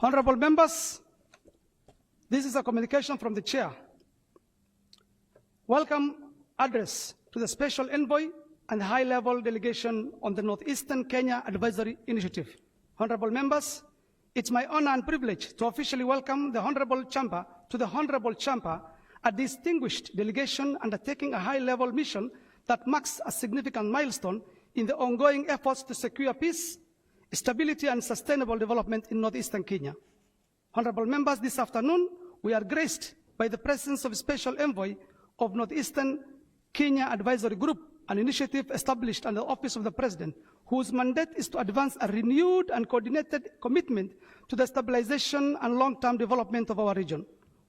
Honorable members, this is a communication from the chair. Welcome address to the Special Envoy and high-level delegation on the Northeastern Kenya Advisory Initiative. Honorable members, it's my honor and privilege to officially welcome the Honorable Chamber to the Honorable Chamber, a distinguished delegation undertaking a high-level mission that marks a significant milestone in the ongoing efforts to secure peace, stability, and sustainable development in Northeastern Kenya. Honorable members, this afternoon, we are graced by the presence of Special Envoy of Northeastern Kenya Advisory Group, an initiative established under the Office of the President, whose mandate is to advance a renewed and coordinated commitment to the stabilization and long-term development of our region.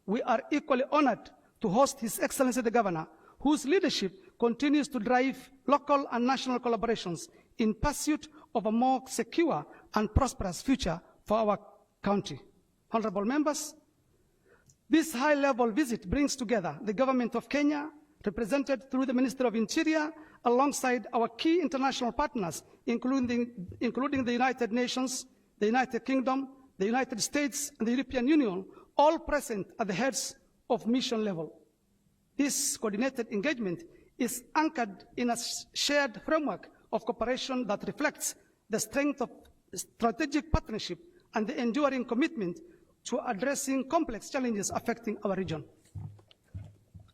We are equally honored to host His Excellency the Governor, whose leadership continues to drive local and national collaborations in pursuit of a more secure and prosperous future for our country. Honorable members, this high-level visit brings together the government of Kenya, represented through the Ministry of Interior, alongside our key international partners, including the United Nations, the United Kingdom, the United States, and the European Union, all present at the heads of mission level. This coordinated engagement is anchored in a shared framework of cooperation that reflects the strength of strategic partnership and the enduring commitment to addressing complex challenges affecting our region.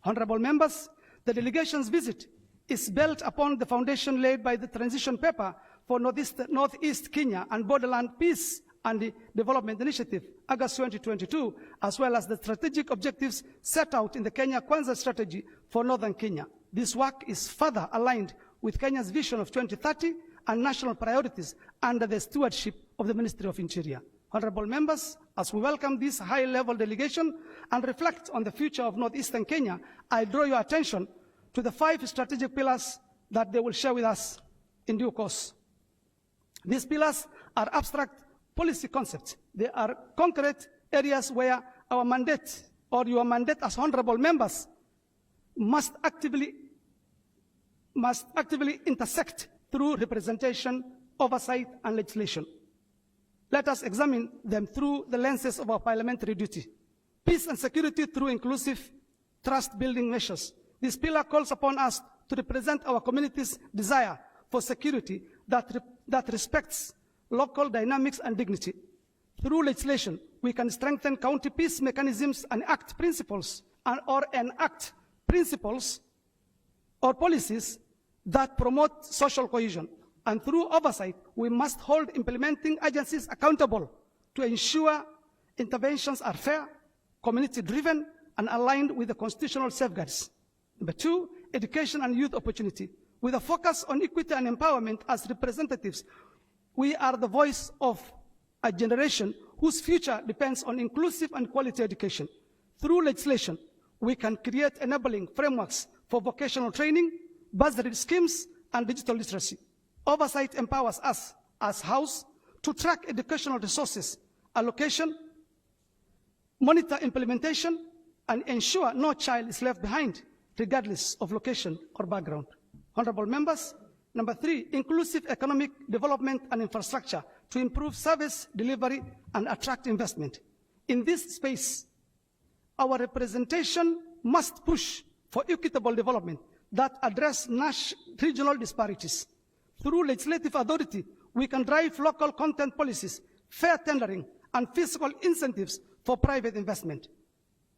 Honorable members, the delegation's visit is built upon the foundation laid by the transition paper for Northeast Kenya and Borderland Peace and Development Initiative, August 2022, as well as the strategic objectives set out in the Kenya Kwanza strategy for Northern Kenya. This work is further aligned with Kenya's vision of 2030 and national priorities under the stewardship of the Ministry of Interior. Honorable members, as we welcome this high-level delegation and reflect on the future of Northeastern Kenya, I draw your attention to the 5 strategic pillars that they will share with us in due course. These pillars are abstract policy concepts. They are concrete areas where our mandate, or your mandate as honorable members, must actively intersect through representation, oversight, and legislation. Let us examine them through the lenses of our parliamentary duty. Peace and security through inclusive trust-building measures. This pillar calls upon us to represent our community's desire for security that respects local dynamics and dignity. Through legislation, we can strengthen county peace mechanisms and enact principles or policies that promote social cohesion. And through oversight, we must hold implementing agencies accountable to ensure interventions are fair, community-driven, and aligned with the constitutional safeguards. Number 2, education and youth opportunity. With a focus on equity and empowerment as representatives, we are the voice of a generation whose future depends on inclusive and quality education. Through legislation, we can create enabling frameworks for vocational training, bursary schemes, and digital literacy. Oversight empowers us as House to track educational resources, allocation, monitor implementation, and ensure no child is left behind, regardless of location or background. Honorable members, number 3, inclusive economic development and infrastructure to improve service delivery and attract investment. In this space, our representation must push for equitable development that address regional disparities. Through legislative authority, we can drive local content policies, fair tendering, and fiscal incentives for private investment.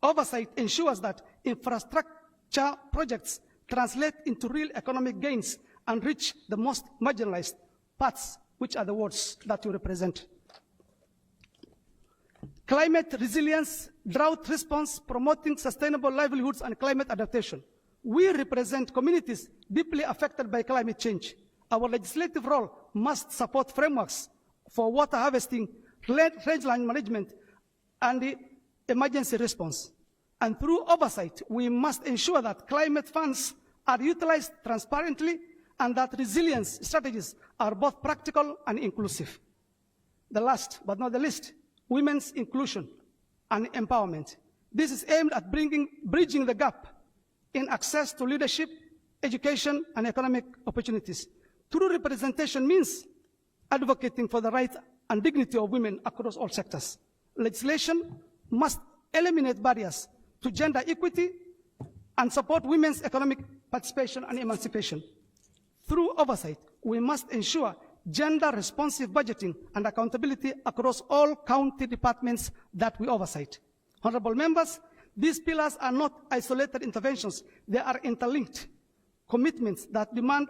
Oversight ensures that infrastructure projects translate into real economic gains and reach the most marginalized parts, which are the wards that you represent. Climate resilience, drought response, promoting sustainable livelihoods and climate adaptation. We represent communities deeply affected by climate change. Our legislative role must support frameworks for water harvesting, rangeland management, and the emergency response. And through oversight, we must ensure that climate funds are utilized transparently and that resilience strategies are both practical and inclusive. The last but not the least, women's inclusion and empowerment. This is aimed at bridging the gap in access to leadership, education, and economic opportunities. True representation means advocating for the rights and dignity of women across all sectors. legislation must eliminate barriers to gender equity and support women's economic participation and emancipation. Through oversight, we must ensure gender-responsive budgeting and accountability across all county departments that we oversight. Honorable members, these pillars are not isolated interventions. They are interlinked commitments that demand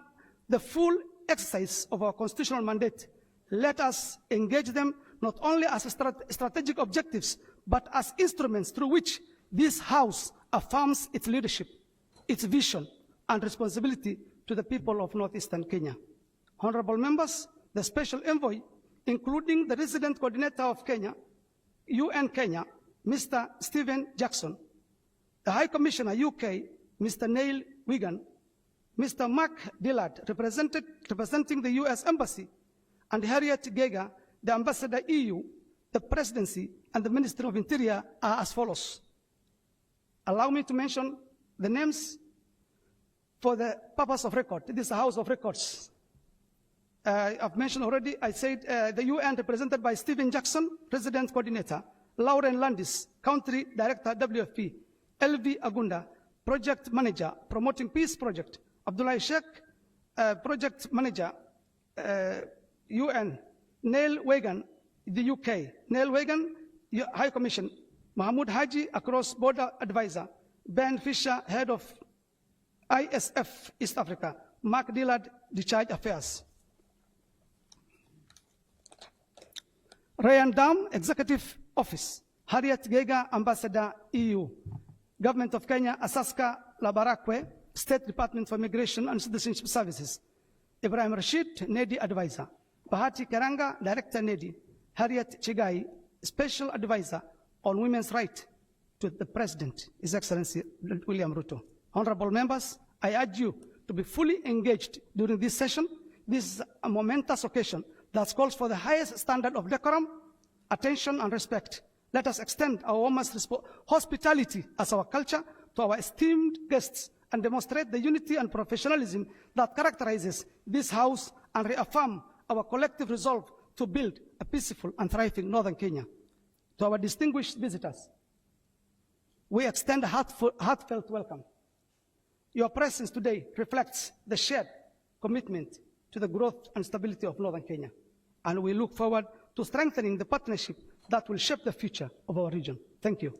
the full exercise of our constitutional mandate. Let us engage them not only as strategic objectives, but as instruments through which this House affirms its leadership, its vision, and responsibility to the people of northeastern Kenya. Honorable members, the Special Envoy, including the Resident Coordinator of Kenya, UN Kenya, Mr. Stephen Jackson, the High Commissioner UK, Mr. Neil Wigan, Mr. Mark Dillard, representing the US Embassy, and Harriet Geiger, the Ambassador EU, the Presidency, and the Ministry of Interior are as follows. Allow me to mention the names for the purpose of record. This is a House of Records. I've mentioned already, I said the UN represented by Stephen Jackson, President Coordinator, Lauren Landis, Country Director, WFP, LV Agunda, Project Manager, Promoting Peace Project, Abdullah Sheikh, Project Manager, UN, Neil Wagan, the UK, Neil Wagan, High Commission, Mahmoud Haji, Across Border Advisor, Ben Fisher, Head of ISF East Africa, Mark Dillard, Discharge Affairs. Ryan Dam, Executive Office, Harriet Geiger, Ambassador EU, Government of Kenya, Asaska Labarakwe, State Department for Immigration and Citizenship Services, Ibrahim Rashid, NEDI Advisor, Bahati Karanga, Director NEDI, Harriet Chigai, Special Advisor on Women's Rights to the President, His Excellency William Ruto. Honorable members, I urge you to be fully engaged during this session. This is a momentous occasion that calls for the highest standard of decorum, attention, and respect. Let us extend our warmest hospitality as our culture to our esteemed guests and demonstrate the unity and professionalism that characterizes this House and reaffirm our collective resolve to build a peaceful and thriving Northern Kenya. To our distinguished visitors, we extend a heartfelt welcome. Your presence today reflects the shared commitment to the growth and stability of Northern Kenya, and we look forward to strengthening the partnership that will shape the future of our region. Thank you.